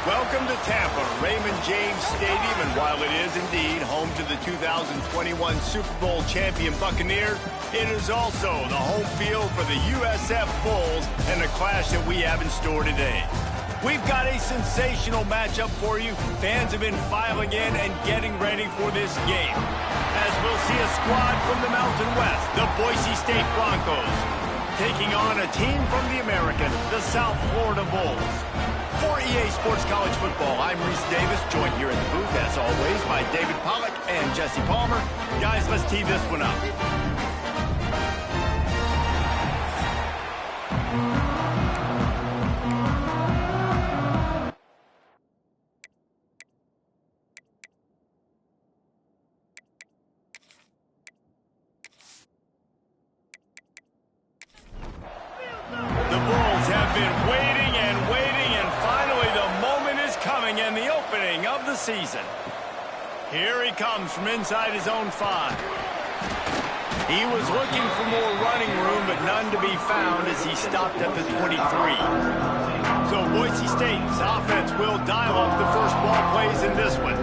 Welcome to Tampa, Raymond James Stadium, and while it is indeed home to the 2021 Super Bowl champion Buccaneers, it is also the home field for the USF Bulls and the clash that we have in store today. We've got a sensational matchup for you. Fans have been filing in and getting ready for this game, as we'll see a squad from the Mountain West, the Boise State Broncos, taking on a team from the American, the South Florida Bulls. For EA Sports College Football, I'm Reese Davis, joined here in the booth, as always, by David Pollack and Jesse Palmer. Guys, let's tee this one up. The Bulls have been waiting and waiting, and finally the moment is coming and the opening of the season. Here he comes from inside his own 5. He was looking for more running room, but none to be found as he stopped at the 23. So Boise State's offense will dial up the first ball plays in this one.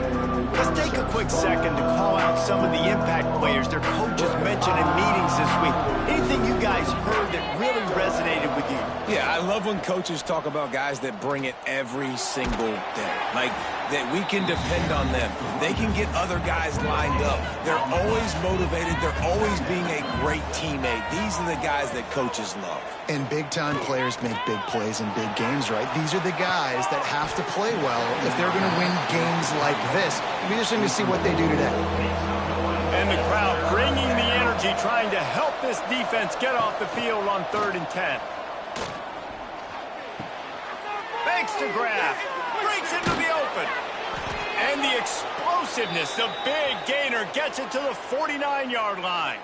Let's take a quick second to call out some of the impact players their coaches mentioned in meetings this week. Anything you guys heard that really resonated with you? Yeah, I love when coaches talk about guys that bring it every single day. Like, that we can depend on them. They can get other guys lined up. They're always motivated. They're always being a great teammate. These are the guys that coaches love. And big-time players make big plays in big games, right? These are the guys that have to play well if they're going to win games like this. It'll be interesting to see what they do today. And the crowd bringing the energy, trying to help this defense get off the field on 3rd and 10. Makes the grab. Breaks into the open. And the explosiveness, the big gainer, gets it to the 49-yard line.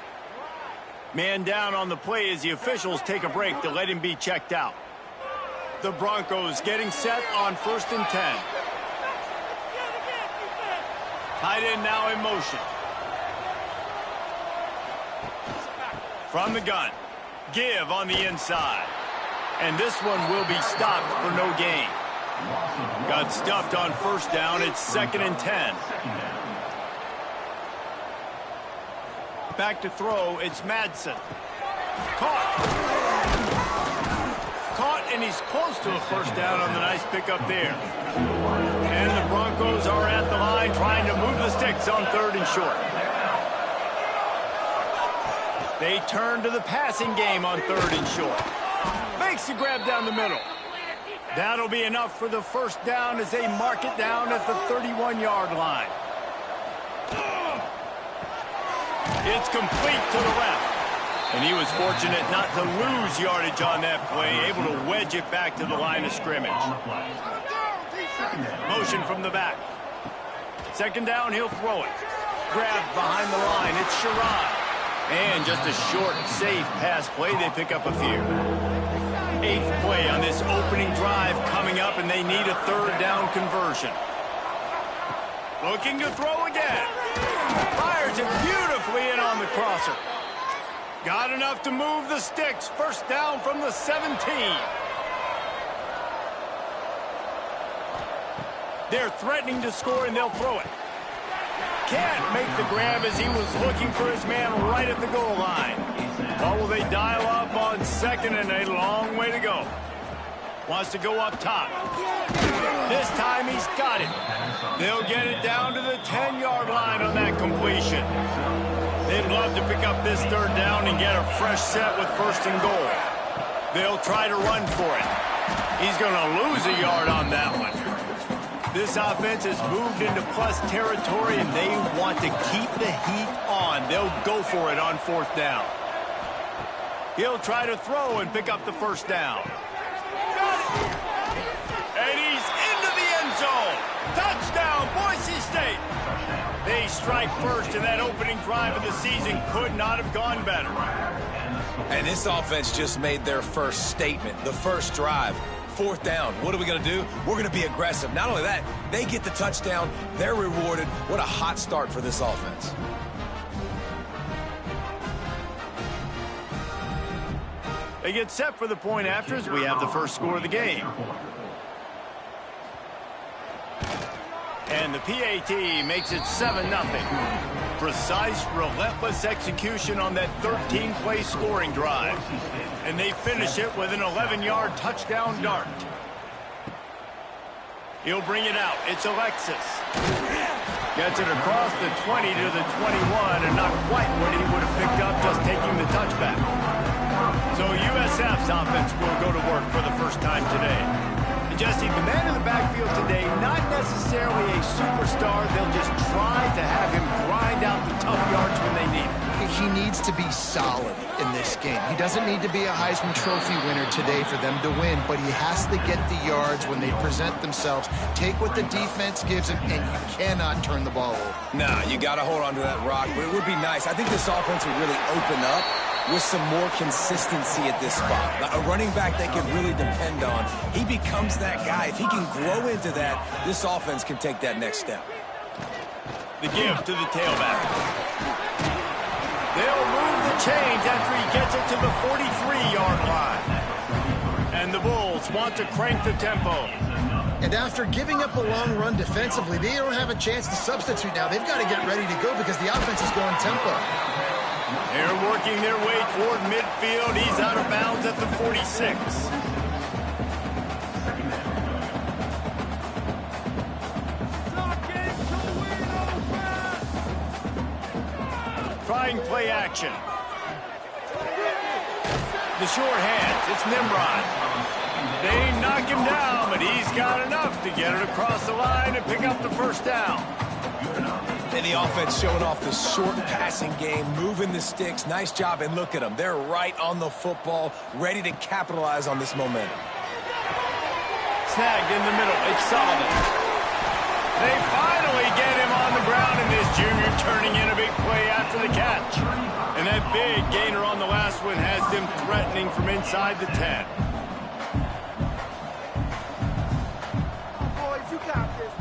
Man down on the play as the officials take a break to let him be checked out. The Broncos getting set on 1st and 10. Tight end now in motion. From the gun. Give on the inside. And this one will be stopped for no gain. Got stuffed on 1st down. It's 2nd and 10. Back to throw. It's Madsen. Caught, and he's close to a 1st down on the nice pickup there. And the Broncos are at the line trying to move the sticks on 3rd and short. They turn to the passing game on 3rd and short. Makes the grab down the middle. That'll be enough for the 1st down as they mark it down at the 31-yard line. It's complete to the left. And he was fortunate not to lose yardage on that play, able to wedge it back to the line of scrimmage. Motion from the back. 2nd down, he'll throw it. Grabbed behind the line, it's Sherrod. And just a short, safe pass play, they pick up a few. 8th play on this opening drive coming up, and they need a 3rd down conversion. Looking to throw again. Fires it beautifully in on the crosser. Got enough to move the sticks. 1st down from the 17. They're threatening to score, and they'll throw it. Can't make the grab as he was looking for his man right at the goal line. Or will they dial up on 2nd and a long way to go? Wants to go up top. This time he's got it. They'll get it down to the 10-yard line on that completion. They'd love to pick up this 3rd down and get a fresh set with 1st and goal. They'll try to run for it. He's going to lose a yard on that one. This offense has moved into plus territory, and they want to keep the heat on. They'll go for it on 4th down. He'll try to throw and pick up the 1st down. And he's into the end zone. Touchdown, Boise State. They strike first, and that opening drive of the season could not have gone better. And this offense just made their first statement, the first drive. 4th down. What are we going to do? We're going to be aggressive. Not only that, they get the touchdown. They're rewarded. What a hot start for this offense. They get set for the point afters. We have the first score of the game. And the PAT makes it 7-0. Precise, relentless execution on that 13-play scoring drive. And they finish it with an 11-yard touchdown dart. He'll bring it out. It's Alexis. Gets it across the 20 to the 21, and not quite what he would have picked up just taking the touchback. So USF's offense will go to work for the first time today. And Jesse, the man in the backfield today, not necessarily a superstar. They'll just try to have him grind out the tough yards when they need it. He needs to be solid in this game. He doesn't need to be a Heisman Trophy winner today for them to win, but he has to get the yards when they present themselves. Take what the defense gives him, and you cannot turn the ball over. Nah, you got to hold on to that rock, but it would be nice. I think this offense would really open up with some more consistency at this spot. Like a running back they can really depend on. He becomes that guy. If he can grow into that, this offense can take that next step. The give to the tailback. They'll move the chains after he gets it to the 43-yard line. And the Bulls want to crank the tempo. And after giving up a long run defensively, they don't have a chance to substitute now. They've got to get ready to go because the offense is going tempo. They're working their way toward midfield. He's out of bounds at the 46. Trying play action. The short hands. It's Nimrod. They knock him down, but he's got enough to get it across the line and pick up the first down. And the offense showing off the short passing game, moving the sticks. Nice job, and look at them. They're right on the football, ready to capitalize on this momentum. Snagged in the middle. It's Sullivan. They finally get him on the ground, and this junior turning in a big play after the catch. And that big gainer on the last one has them threatening from inside the 10. Boys, you got this.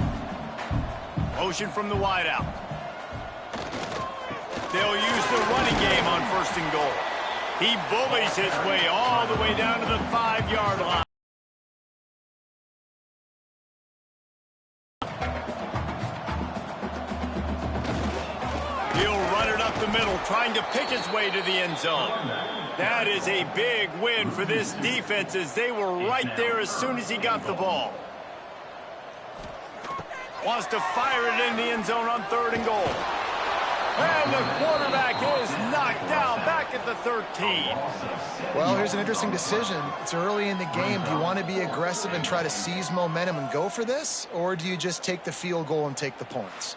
Motion from the wideout. They'll use the running game on 1st and goal. He bullies his way all the way down to the 5-yard line. He'll run it up the middle, trying to pick his way to the end zone. That is a big win for this defense, as they were right there as soon as he got the ball. Wants to fire it in the end zone on 3rd and goal. And the quarterback is knocked down back at the 13. Well, here's an interesting decision. It's early in the game. Do you want to be aggressive and try to seize momentum and go for this? Or do you just take the field goal and take the points?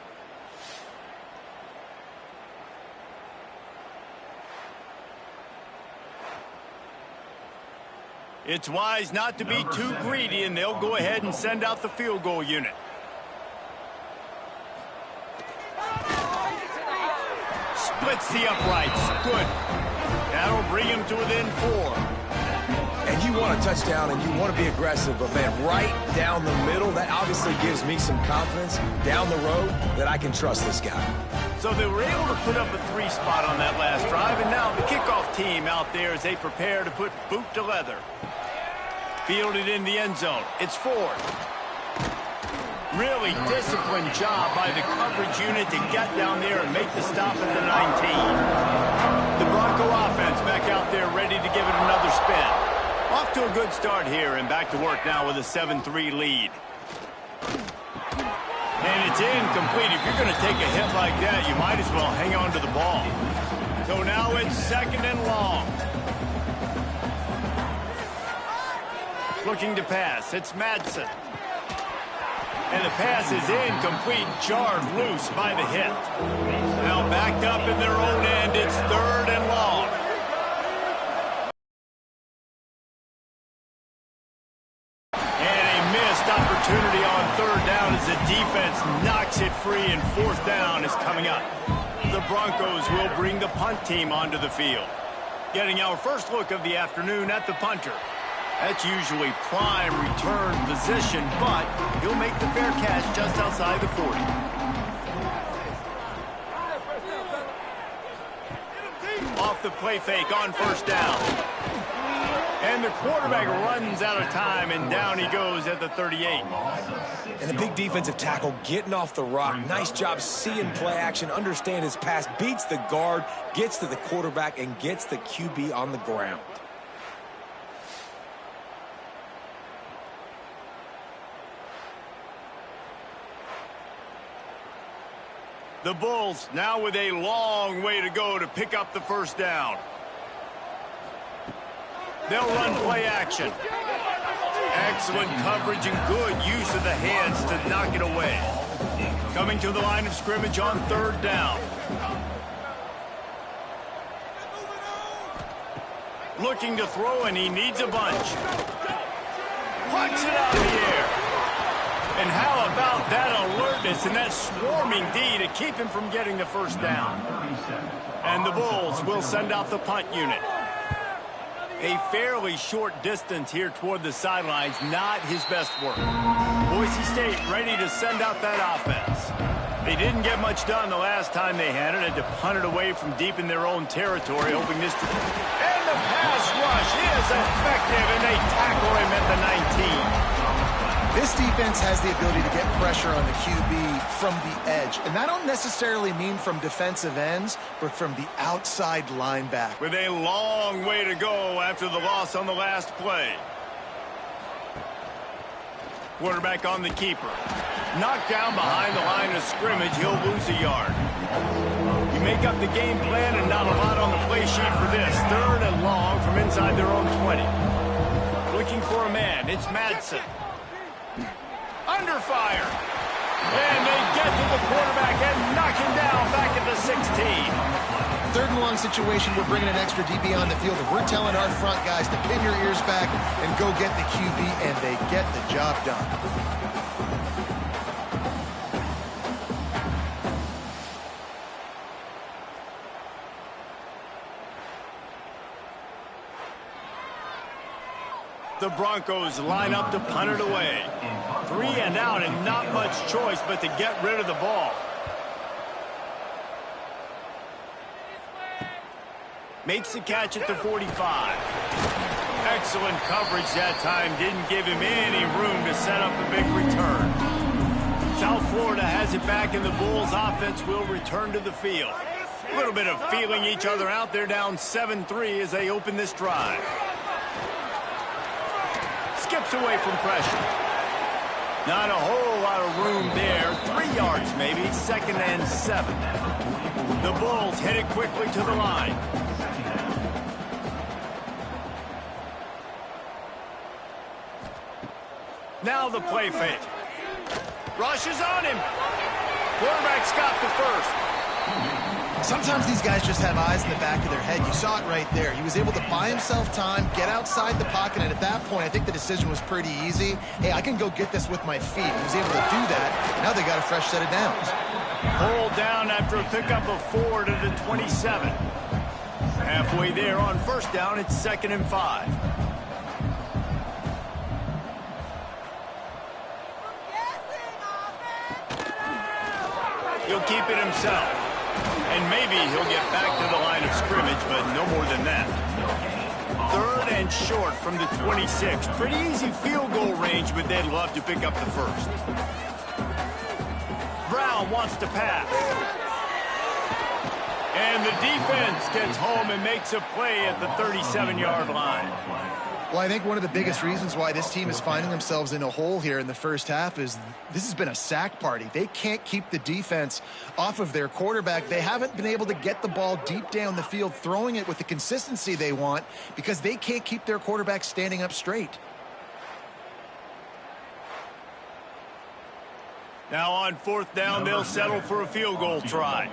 It's wise not to be too greedy, and they'll go ahead and send out the field goal unit. Splits the uprights. Good. That'll bring him to within 4. And you want a touchdown and you want to be aggressive, but man, right down the middle, that obviously gives me some confidence down the road that I can trust this guy. So they were able to put up a 3 spot on that last drive, and now the kickoff team out there as they prepare to put boot to leather. Fielded in the end zone. It's Ford. Really disciplined job by the coverage unit to get down there and make the stop at the 19. The Bronco offense back out there ready to give it another spin. Off to a good start here, and back to work now with a 7-3 lead. And it's incomplete. If you're going to take a hit like that, you might as well hang on to the ball. So now it's 2nd and long. Looking to pass. It's Madsen. And the pass is incomplete, jarred loose by the hit. Now backed up in their own end, it's 3rd and long. And a missed opportunity on 3rd down as the defense knocks it free, and 4th down is coming up. The Broncos will bring the punt team onto the field. Getting our first look of the afternoon at the punter. That's usually prime return position, but he'll make the fair catch just outside the 40. Off the play fake on 1st down. And the quarterback runs out of time, and down he goes at the 38. And the big defensive tackle getting off the rock. Nice job seeing play action, understand his pass, beats the guard, gets to the quarterback, and gets the QB on the ground. The Bulls now with a long way to go to pick up the first down. They'll run play action. Excellent coverage and good use of the hands to knock it away. Coming to the line of scrimmage on third down. Looking to throw, and he needs a bunch. Puts it out in the air. And how about that alertness and that swarming D to keep him from getting the first down? And the Bulls will send out the punt unit. A fairly short distance here toward the sidelines, not his best work. Boise State ready to send out that offense. They didn't get much done the last time they had it, had to punt it away from deep in their own territory, hoping this to... And the pass rush is effective, and they tackle him at the 19. This defense has the ability to get pressure on the QB from the edge. And that don't necessarily mean from defensive ends, but from the outside linebacker. With a long way to go after the loss on the last play. Quarterback on the keeper. Knocked down behind the line of scrimmage, he'll lose a yard. You make up the game plan and not a lot on the play sheet for this. Third and long from inside their own 20. Looking for a man, it's Madsen. Under fire. And they get to the quarterback and knock him down back at the 16. Third and long situation, we're bringing an extra DB on the field, and we're telling our front guys to pin your ears back and go get the QB, and they get the job done. The Broncos line up to punt it away. 3 and out and not much choice but to get rid of the ball. Makes the catch at the 45. Excellent coverage that time. Didn't give him any room to set up a big return. South Florida has it back, and the Bulls offense will return to the field. A little bit of feeling each other out. They're down 7-3 as they open this drive. Skips away from pressure. Not a whole lot of room there. 3 yards maybe. 2nd and 7. The Bulls headed quickly to the line. Now the play fake. Rushes on him. Quarterback's got the first. Sometimes these guys just have eyes in the back of their head. You saw it right there. He was able to buy himself time, get outside the pocket, and at that point, I think the decision was pretty easy. Hey, I can go get this with my feet. He was able to do that. Now they got a fresh set of downs. Pulled down after a pickup of 4 to the 27. Halfway there on first down, it's 2nd and 5. He'll keep it himself. And maybe he'll get back to the line of scrimmage, but no more than that. 3rd and short from the 26. Pretty easy field goal range, but they'd love to pick up the first. Brown wants to pass. And the defense gets home and makes a play at the 37-yard line. Well, I think one of the biggest reasons why this team is finding themselves in a hole here in the first half is this has been a sack party. They can't keep the defense off of their quarterback. They haven't been able to get the ball deep down the field, throwing it with the consistency they want because they can't keep their quarterback standing up straight. Now on 4th down, they'll settle for a field goal try.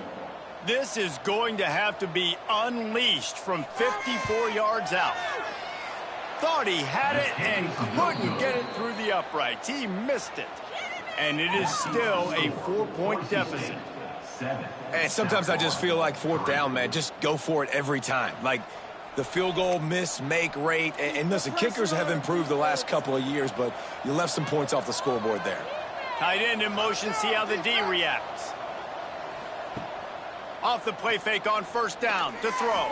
This is going to have to be unleashed from 54 yards out. Thought he had it and couldn't get it through the uprights. He missed it. And it is still a 4-point deficit. And sometimes I just feel like 4th down, man. Just go for it every time. Like the field goal miss-make rate. And listen, kickers have improved the last couple of years, but you left some points off the scoreboard there. Tight end in motion. See how the D reacts. Off the play fake on 1st down to throw.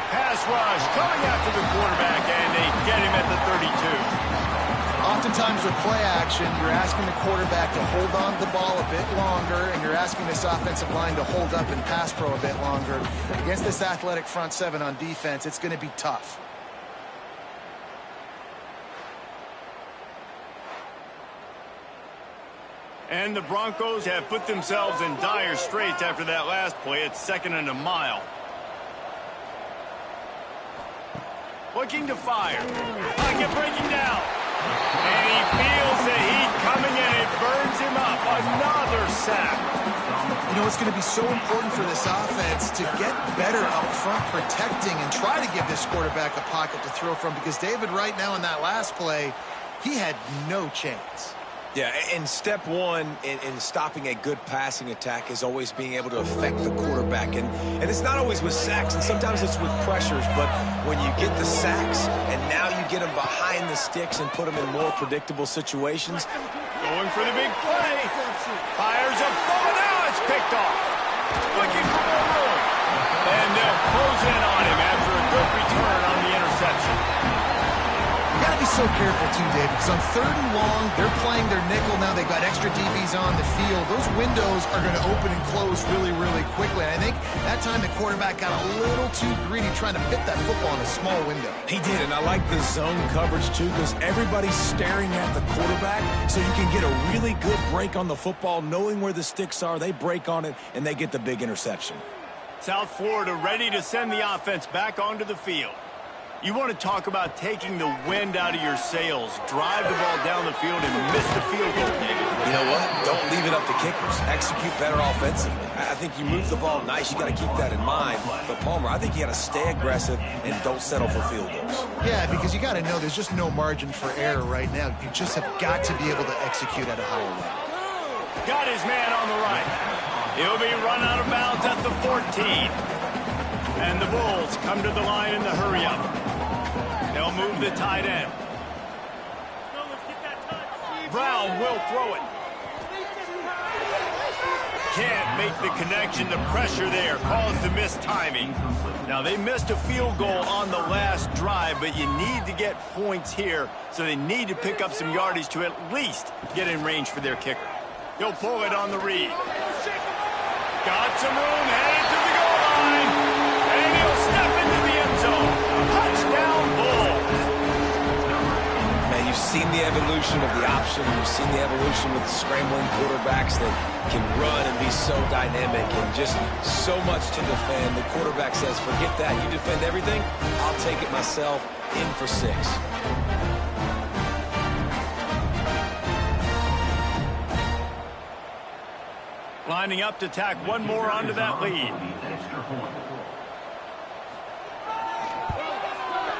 Pass rush coming after the quarterback, and they get him at the 32. Oftentimes with play action, you're asking the quarterback to hold on to the ball a bit longer, and you're asking this offensive line to hold up in pass pro a bit longer. Against this athletic front seven on defense, it's going to be tough. And the Broncos have put themselves in dire straits after that last play. It's 2nd and a mile. Looking to fire. Pocket breaking down. And he feels the heat coming, and it burns him up. Another sack. You know, it's going to be so important for this offense to get better up front protecting and try to give this quarterback a pocket to throw from, because David, right now in that last play, he had no chance. Yeah, and step one in stopping a good passing attack is always being able to affect the quarterback. And it's not always with sacks, and sometimes it's with pressures. But when you get the sacks, and now you get them behind the sticks and put them in more predictable situations. Going for the big play. Fires up, throw, now it's picked off. Looking for more room. And they'll close in on him after a good return on the interception. You got to be so careful too, Dave, because on 3rd and long, they're playing their nickel now. They've got extra DBs on the field. Those windows are going to open and close really, really quickly. And I think that time the quarterback got a little too greedy trying to fit that football in a small window. He did, and I like the zone coverage too, because everybody's staring at the quarterback, so you can get a really good break on the football, knowing where the sticks are. They break on it, and they get the big interception. South Florida ready to send the offense back onto the field. You want to talk about taking the wind out of your sails. Drive the ball down the field and miss the field goal, David. You know what? Don't leave it up to kickers. Execute better offensively. I think you move the ball nice. You got to keep that in mind. But, Palmer, I think you got to stay aggressive and don't settle for field goals. Yeah, because you got to know there's just no margin for error right now. You just have got to be able to execute at a higher level. Got his man on the right. He'll be run out of bounds at the 14. And the Bulls come to the line in the hurry-up. They'll move the tight end. Brown will throw it. Can't make the connection. The pressure there caused the missed timing. Now, they missed a field goal on the last drive, but you need to get points here, so they need to pick up some yardage to at least get in range for their kicker. He'll pull it on the read. Got some room, headed to the goal line. And he'll step into the end zone. Touchdown, Bulls. Man, you've seen the evolution of the option. You've seen the evolution with scrambling quarterbacks that can run and be so dynamic and just so much to defend. The quarterback says, forget that. You defend everything, I'll take it myself. In for 6. Lining up to tack one more onto that lead.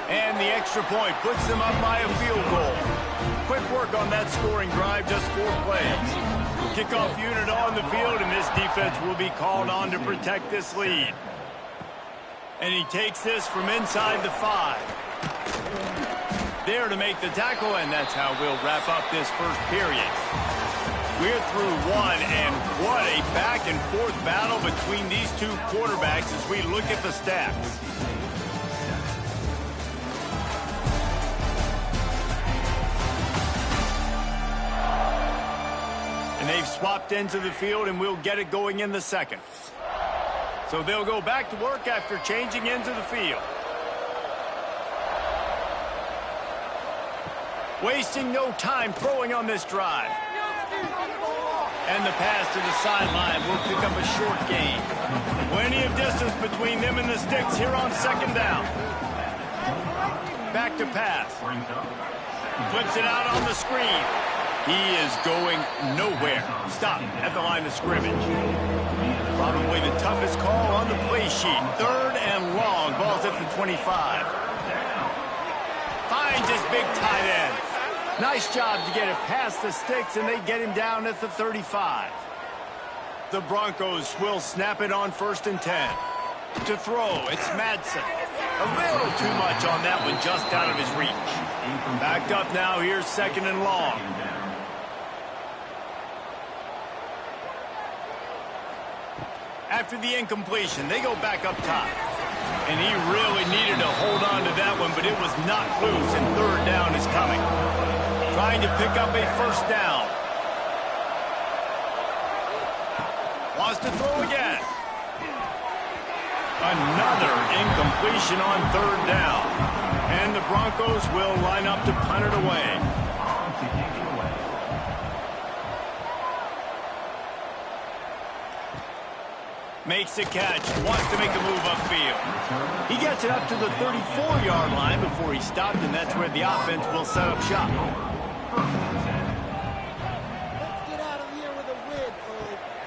And the extra point puts them up by a field goal. Quick work on that scoring drive, just 4 plays. Kickoff unit on the field, and this defense will be called on to protect this lead. And he takes this from inside the 5. There to make the tackle, and that's how we'll wrap up this first period. We're through 1, and what a back-and-forth battle between these two quarterbacks as we look at the stats. And they've swapped into the field, and we'll get it going in the second. So they'll go back to work after changing into the field. Wasting no time throwing on this drive. And the pass to the sideline will pick up a short gain. Plenty of distance between them and the sticks here on 2nd down. Back to pass. Flips it out on the screen. He is going nowhere. Stop at the line of scrimmage. Probably the toughest call on the play sheet. 3rd and long. Ball's at the 25. Finds his big tight end. Nice job to get it past the sticks, and they get him down at the 35. The Broncos will snap it on 1st and 10. To throw, it's Madsen. A little too much on that one, just out of his reach. Backed up now, here's 2nd and long. After the incompletion, they go back up top. And he really needed to hold on to that one, but it was not loose, and third down is coming. Trying to pick up a first down. Wants to throw again. Another incompletion on third down. And the Broncos will line up to punt it away. Makes the catch. Wants to make a move upfield. He gets it up to the 34-yard line before he stopped, and that's where the offense will set up shop. Let's get out of here with a win.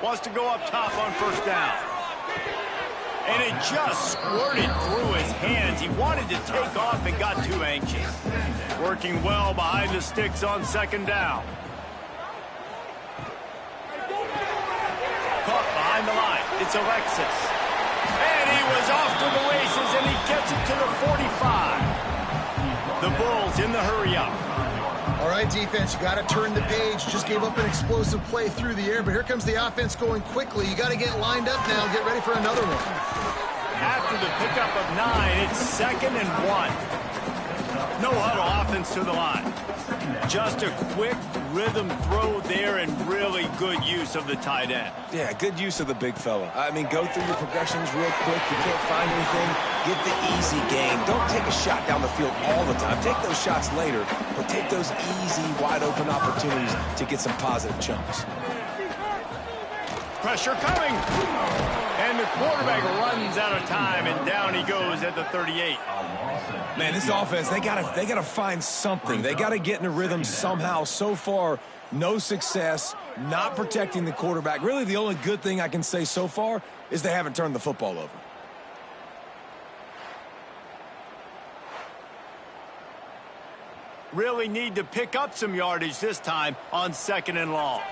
Wants to go up top on first down. And it just squirted through his hands. He wanted to take off and got too anxious. Working well behind the sticks on second down. Caught behind the line. It's Alexis. And he was off to the races, and he gets it to the 45. The Bulls in the hurry-up. All right, defense, you got to turn the page. Just gave up an explosive play through the air, but here comes the offense going quickly. You got to get lined up now and get ready for another one. After the pickup of 9, it's 2nd and 1. No huddle offense to the line. Just a quick rhythm throw there and really good use of the tight end. Yeah, good use of the big fella. I mean, go through your progressions real quick. You can't find anything, get the easy gain. Don't take a shot down the field all the time. Take those shots later, but take those easy, wide-open opportunities to get some positive chunks. Pressure coming. And the quarterback runs out of time, and down he goes at the 38. Man, this offense, they gotta find something. They gotta get in a rhythm somehow. So far, no success, not protecting the quarterback. Really, the only good thing I can say so far is they haven't turned the football over. Really need to pick up some yardage this time on 2nd and long.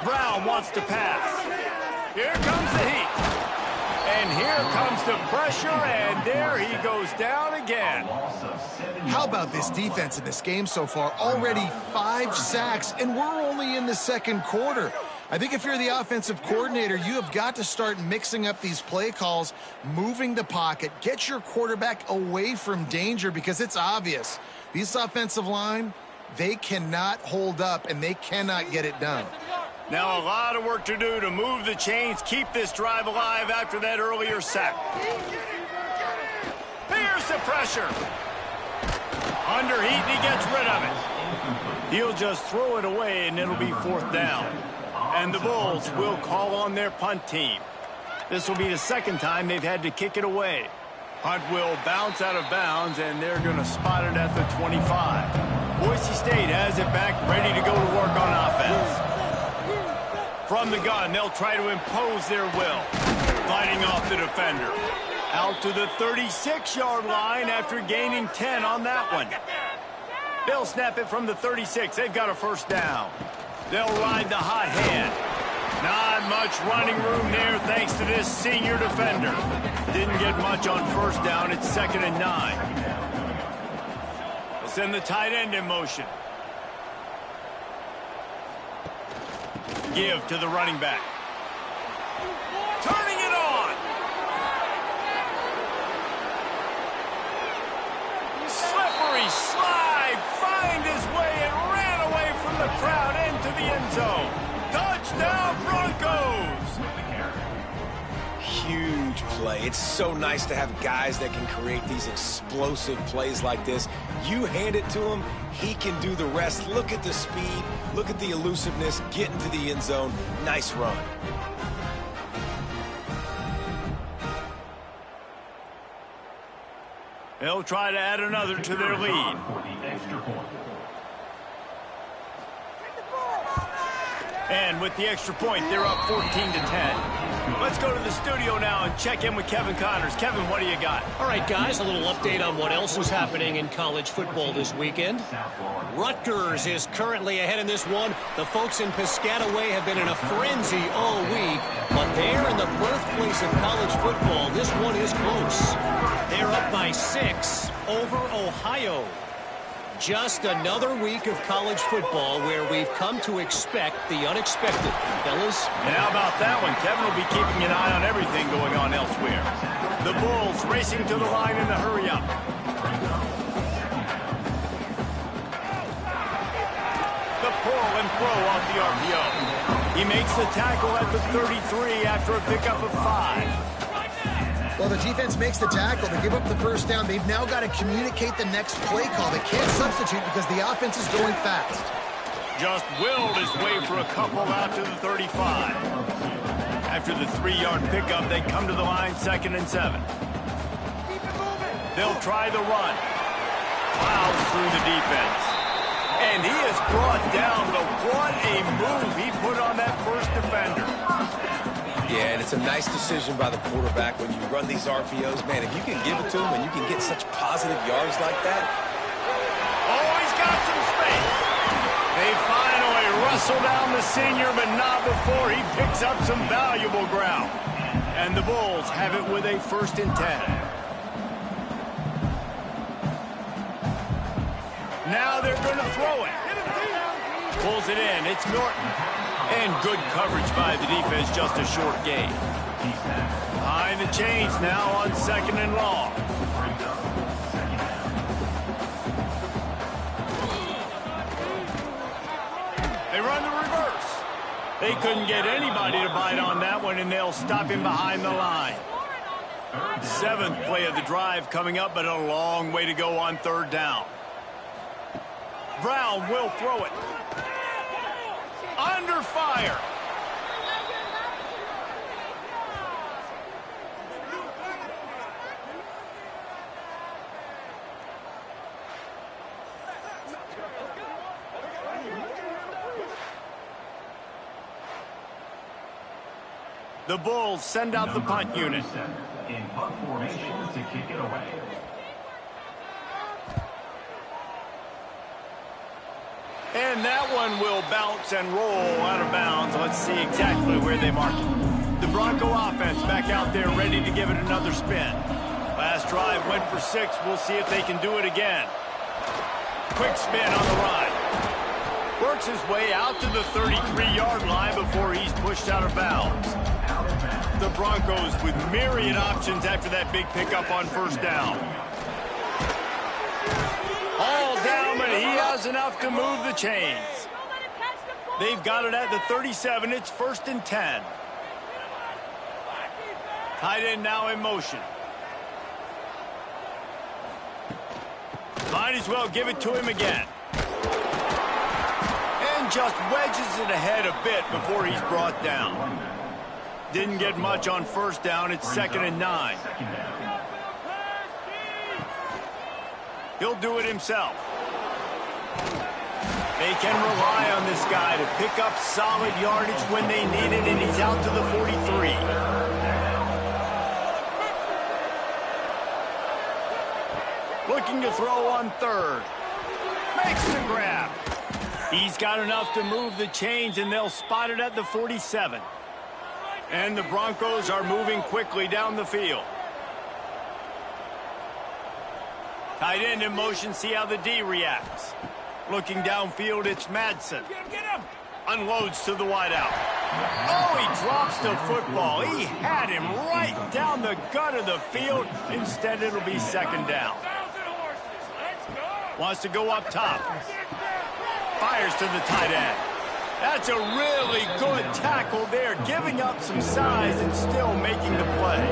Brown wants to pass. Here comes the heat. And here comes the pressure, and there he goes down again. How about this defense in this game so far? Already 5 sacks, and we're only in the second quarter. I think if you're the offensive coordinator, you have got to start mixing up these play calls, moving the pocket, get your quarterback away from danger, because it's obvious. This offensive line, they cannot hold up, and they cannot get it done. Now a lot of work to do to move the chains, keep this drive alive after that earlier sack. Here's the pressure. Under heat, and he gets rid of it. He'll just throw it away, and it'll be 4th down. And the Bulls will call on their punt team. This will be the 2nd time they've had to kick it away. Punt will bounce out of bounds, and they're going to spot it at the 25. Boise State has it back, ready to go to work on offense. From the gun, they'll try to impose their will. Fighting off the defender. Out to the 36-yard line after gaining 10 on that one. They'll snap it from the 36. They've got a first down. They'll ride the hot hand. Not much running room there thanks to this senior defender. Didn't get much on first down. It's 2nd and 9. They'll send the tight end in motion. Give to the running back. Turning it on. Slippery slide. Find his way and ran away from the crowd into the end zone. Touchdown, Broncos. Huge play. It's so nice to have guys that can create these explosive plays like this. You hand it to him, he can do the rest. Look at the speed. Look at the elusiveness. Get into the end zone. Nice run. They'll try to add another to their lead. And with the extra point, they're up 14-10. Let's go to the studio now and check in with Kevin Connors. Kevin, what do you got? All right, guys, a little update on what else is happening in college football this weekend. Rutgers is currently ahead in this one. The folks in Piscataway have been in a frenzy all week, but they're in the birthplace of college football. This one is close. They're up by 6 over Ohio. Just another week of college football where we've come to expect the unexpected. Fellas? And how about that one? Kevin will be keeping an eye on everything here. The Bulls racing to the line in the hurry-up. The pull and throw off the RPO. He makes the tackle at the 33 after a pickup of 5. Well, the defense makes the tackle. They give up the first down. They've now got to communicate the next play call. They can't substitute because the offense is going fast. Just willed his way for a couple out to the 35. After the 3-yard pickup, they come to the line 2nd and 7. They'll try the run. Plows through the defense. And he is brought down, but what a move he put on that first defender. Yeah, and it's a nice decision by the quarterback when you run these RPOs. Man, if you can give it to him and you can get such positive yards like that. Oh, he's got some space. They finally wrestle down the senior, but not before he picks up some valuable ground. And the Bulls have it with a 1st and 10. Now they're going to throw it. Pulls it in. It's Norton. And good coverage by the defense, just a short gain. Behind the chains now on 2nd and long. They run the reverse. They couldn't get anybody to bite on that one, and they'll stop him behind the line. 7th play of the drive coming up, but a long way to go on 3rd down. Brown will throw it. Under fire. The Bulls send out the punt unit. In punt formation to kick it away. And that one will bounce and roll out of bounds. Let's see exactly where they mark it. The Bronco offense back out there ready to give it another spin. Last drive went for 6. We'll see if they can do it again. Quick spin on the ride. Works his way out to the 33-yard line before he's pushed out of bounds. The Broncos with myriad options after that big pickup on 1st down. All down, but he has enough to move the chains. They've got it at the 37. It's 1st and 10. Tight end now in motion. Might as well give it to him again. And just wedges it ahead a bit before he's brought down. Didn't get much on 1st down. It's 2nd and 9. He'll do it himself. They can rely on this guy to pick up solid yardage when they need it, and he's out to the 43. Looking to throw on 3rd. Makes the grab. He's got enough to move the chains, and they'll spot it at the 47. And the Broncos are moving quickly down the field. Tight end in motion, see how the D reacts. Looking downfield, it's Madsen. Get him! Unloads to the wideout. Oh, he drops the football. He had him right down the gut of the field. Instead, it'll be 2nd down. Wants to go up top. Fires to the tight end. That's a really good tackle there, giving up some size and still making the play.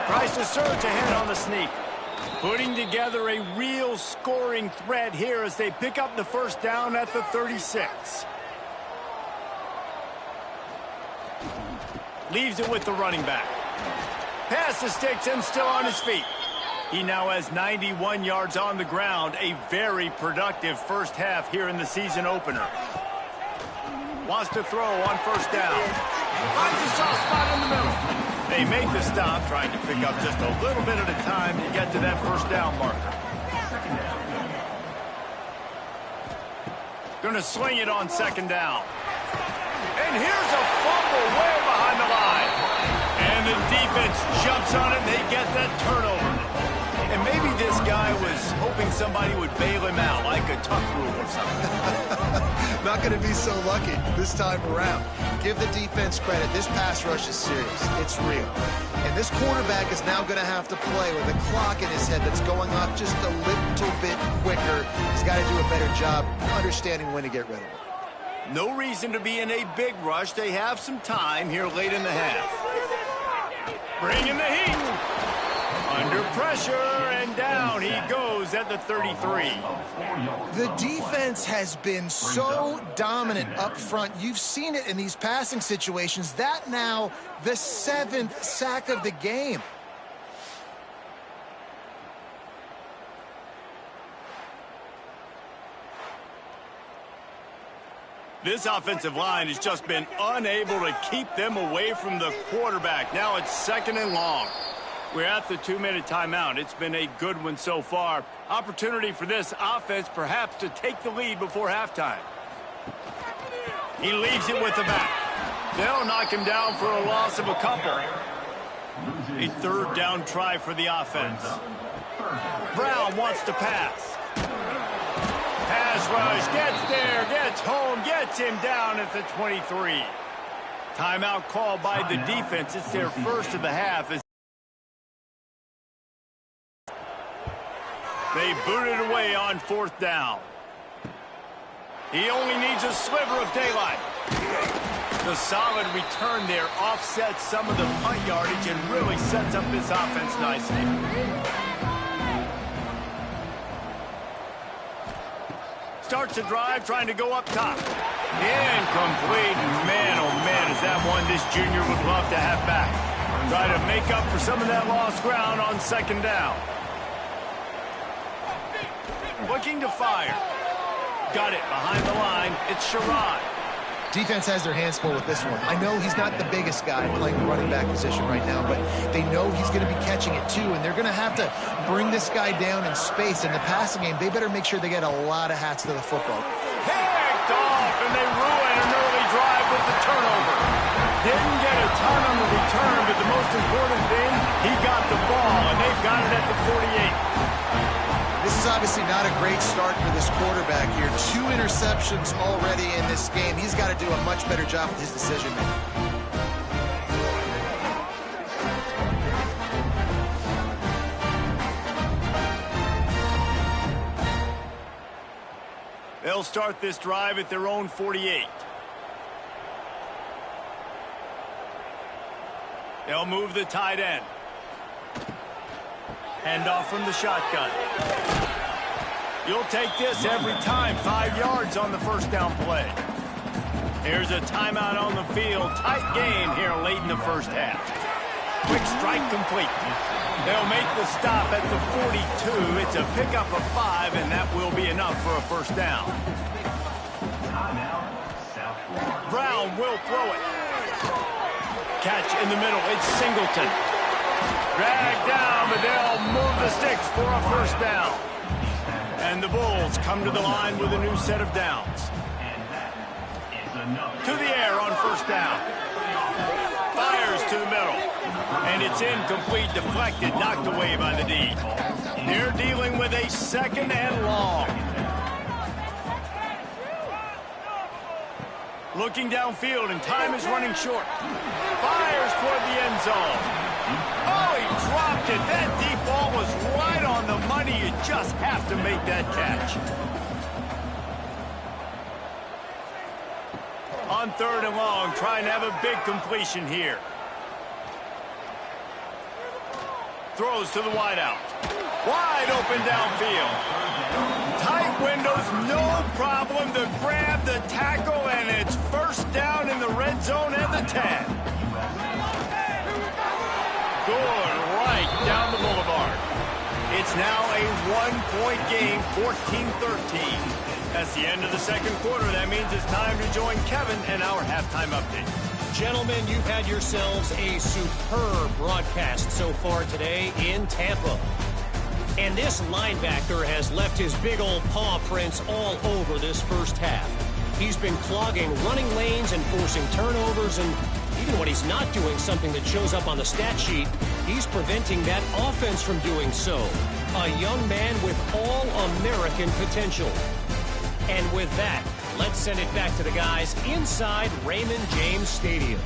Tries to surge ahead on the sneak. Putting together a real scoring threat here as they pick up the 1st down at the 36. Leaves it with the running back. Pass the sticks and still on his feet. He now has 91 yards on the ground. A very productive first half here in the season opener. Wants to throw on 1st down. Finds a soft spot in the middle. They make the stop, trying to pick up just a little bit at a time to get to that 1st down marker. Going to swing it on 2nd down. And here's a fumble way behind the line. And the defense jumps on it, and they get that turnover. And maybe this guy was hoping somebody would bail him out, like a tuck rule or something. Not going to be so lucky this time around. Give the defense credit. This pass rush is serious. It's real. And this quarterback is now going to have to play with a clock in his head that's going off just a little bit quicker. He's got to do a better job understanding when to get rid of it. No reason to be in a big rush. They have some time here late in the half. Bringing the heat. Under pressure, and down he goes at the 33. The defense has been so dominant up front. You've seen it in these passing situations. That now the 7th sack of the game. This offensive line has just been unable to keep them away from the quarterback. Now it's 2nd and long. We're at the 2-minute timeout. It's been a good one so far. Opportunity for this offense perhaps to take the lead before halftime. He leaves it with the back. They'll knock him down for a loss of a couple. A 3rd down try for the offense. Brown wants to pass. Pass rush, gets there, gets home, gets him down at the 23. Timeout called by the defense. It's their first of the half. They boot it away on 4th down. He only needs a sliver of daylight. The solid return there offsets some of the punt yardage and really sets up this offense nicely. Starts a drive, trying to go up top. Incomplete. Man, oh man, is that one this junior would love to have back. Try to make up for some of that lost ground on 2nd down. Looking to fire. Got it behind the line. It's Sherrod. Defense has their hands full with this one. I know he's not the biggest guy playing the running back position right now, but they know he's going to be catching it too, and they're going to have to bring this guy down in space. In the passing game, they better make sure they get a lot of hats to the football. Picked off, and they ruin an early drive with the turnover. Didn't get a ton on the return, but the most important thing, he got the ball, and they've got it at the 48. This is obviously not a great start for this quarterback here. 2 interceptions already in this game. He's got to do a much better job with his decision making. They'll start this drive at their own 48. They'll move the tight end. Hand off from the shotgun. You'll take this every time. 5 yards on the 1st down play. Here's a timeout on the field. Tight game here late in the 1st half. Quick strike complete. They'll make the stop at the 42. It's a pickup of 5, and that will be enough for a 1st down. Brown will throw it. Catch in the middle. It's Singleton. Dragged down, but they'll move the sticks for a 1st down. And the Bulls come to the line with a new set of downs. To the air on 1st down. Fires to the middle. And it's incomplete, deflected, knocked away by the D. They're dealing with a 2nd and long. Looking downfield, and time is running short. Fires toward the end zone. Oh, he dropped it. That deep ball was right on the money. You just have to make that catch. On 3rd and long, trying to have a big completion here. Throws to the wideout. Wide open downfield. Tight windows, no problem to grab the tackle, and it's 1st down in the red zone at the 10. Good right down the boulevard. It's now a 1-point game, 14-13. That's the end of the 2nd quarter. That means it's time to join Kevin and our halftime update. Gentlemen, you've had yourselves a superb broadcast so far today in Tampa. And this linebacker has left his big old paw prints all over this 1st half. He's been clogging running lanes and forcing turnovers, and even when he's not doing something that shows up on the stat sheet, he's preventing that offense from doing so. a young man with all-American potential. And with that, let's send it back to the guys inside Raymond James Stadium.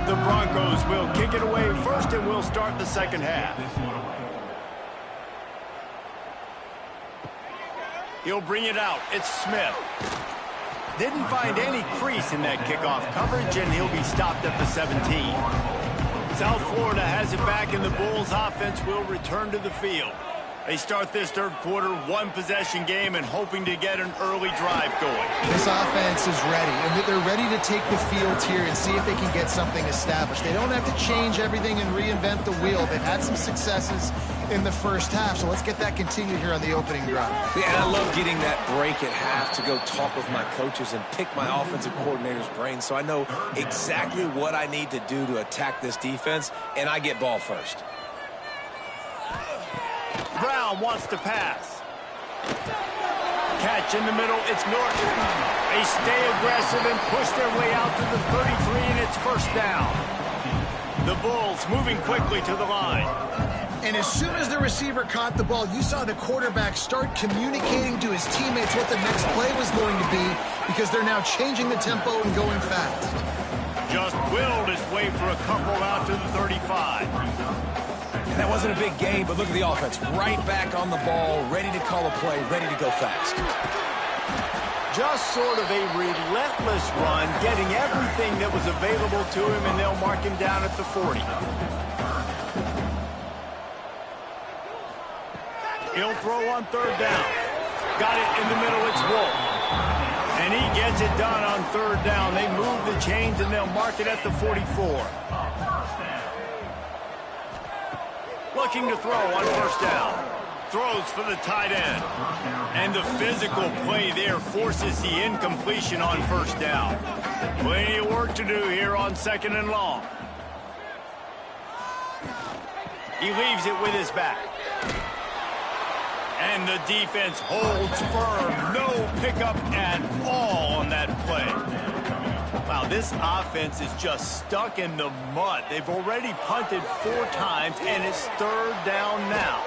The Broncos will kick it away first, and we'll start the second half. He'll bring it out. It's Smith. Didn't find any crease in that kickoff coverage, and he'll be stopped at the 17. South Florida has it back, and the Bulls offense will return to the field. They start this third quarter one-possession game and hoping to get an early drive going. This offense is ready, and they're ready to take the field here and see if they can get something established. They don't have to change everything and reinvent the wheel. They've had some successes in the first half, so let's get that continued here on the opening drive. Yeah, and I love getting that break at half to go talk with my coaches and pick my offensive coordinator's brain so I know exactly what I need to do to attack this defense, and I get ball first. Brown wants to pass. Catch in the middle. It's Norton. They stay aggressive and push their way out to the 33, and it's first down. The Bulls moving quickly to the line. And as soon as the receiver caught the ball, you saw the quarterback start communicating to his teammates what the next play was going to be because they're now changing the tempo and going fast. Just willed his way for a couple out to the 35. That wasn't a big game, but look at the offense. Right back on the ball, ready to call a play, ready to go fast. Just sort of a relentless run, getting everything that was available to him, and they'll mark him down at the 40. He'll throw on third down. Got it in the middle, it's Wolf. And he gets it done on third down. They move the chains, and they'll mark it at the 44. Looking to throw on first down. Throws for the tight end. And the physical play there forces the incompletion on first down. Plenty of work to do here on second and long. He leaves it with his back. And the defense holds firm. No pickup at all on that play. Wow, this offense is just stuck in the mud. They've already punted 4 times, and it's third down now.